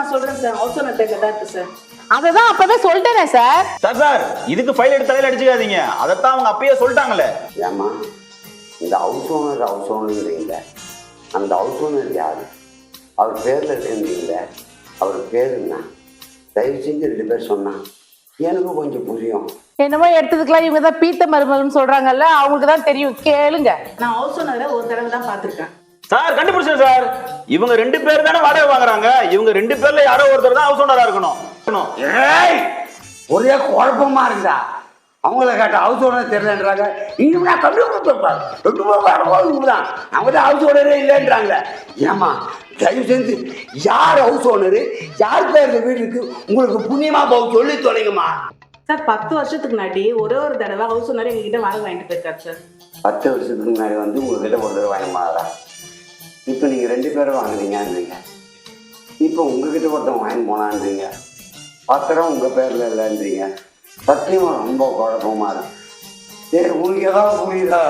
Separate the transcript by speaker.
Speaker 1: நான் சொல்றேன் sir. House owner பேர்ல தான் இருக்கு சார்.
Speaker 2: அததான் அப்பவே சொல்லிட்டேனே சார்.
Speaker 3: சார் இதுக்கு ஃபைல் எடுத்து தலையில அடிச்சுக்காதீங்க. அதைத்தான் அவங்க அப்பயே சொல்லிட்டாங்களே.
Speaker 4: ஏம்மா இந்த ஹவுஸ் ஓனர்ன்றீங்கள, அந்த ஹவுஸ் ஓனர் யாரு? அவர் பேர்ல இருக்குன்றீங்கள, அவர் பேர் என்ன? தயவு செஞ்சு 2 பேர் சொன்னா எனக்கும் கொஞ்சம் புரியும்.
Speaker 2: என்னமோ எடுத்ததுக்கெல்லாம் இவங்க தான் பீத்த மருமகன் சொல்றாங்கல்ல, அவங்களுக்கு தான் தெரியும், கேளுங்க.
Speaker 1: நான் ஹவுஸ் ஓனரை ஒரு தடவை தான் பார்த்திருக்கேன்
Speaker 3: சார். கண்டுபிடிச்சேன் சார். இவங்க 2 பேர் தானே வாடகை வாங்குறாங்க. இவங்க 2 பேர்ல யாரோ ஒருத்தர் தான் ஹவுஸ் ஓனரா இருக்கணும்.
Speaker 4: ஏய் ஒரே குழப்பமா இருக்குதா? அவங்கள கேட்ட ஹவுஸ் ஓனர் தெரியலன்றாங்க. இவங்க அவங்க தான் ஹவுஸ் ஓனரே இல்லைன்றாங்க. ஏமா தயவு செஞ்சு யார் ஹவுஸ் ஓனரு, யார் பேர் வீடு இருக்கு, உங்களுக்கு புண்ணியமா போக சொல்லி தொலைங்கம்மா.
Speaker 1: சார். 10 வருஷத்துக்கு முன்னாடி ஒரே ஒரு தடவை ஹவுஸ் ஓனர் எங்ககிட்ட வாடகை வாங்கிட்டு போயிருக்காரு சார்.
Speaker 4: 10 வருஷத்துக்கு முன்னாடி வந்து உங்ககிட்ட ஒரு தடவை வாங்க மாறா. இப்போ நீங்கள் 2 பேரும் வாங்குறீங்கன்றீங்க. இப்போ உங்ககிட்ட ஒருத்தன் வாங்கி போனான்றீங்க. பத்திரம் உங்கள் பேரில் இல்லைன்றீங்க. சத்தியமாக ரொம்ப குழப்பமா இருக்கு. சரி உங்களுக்கு ஏதாவது புரியுதா?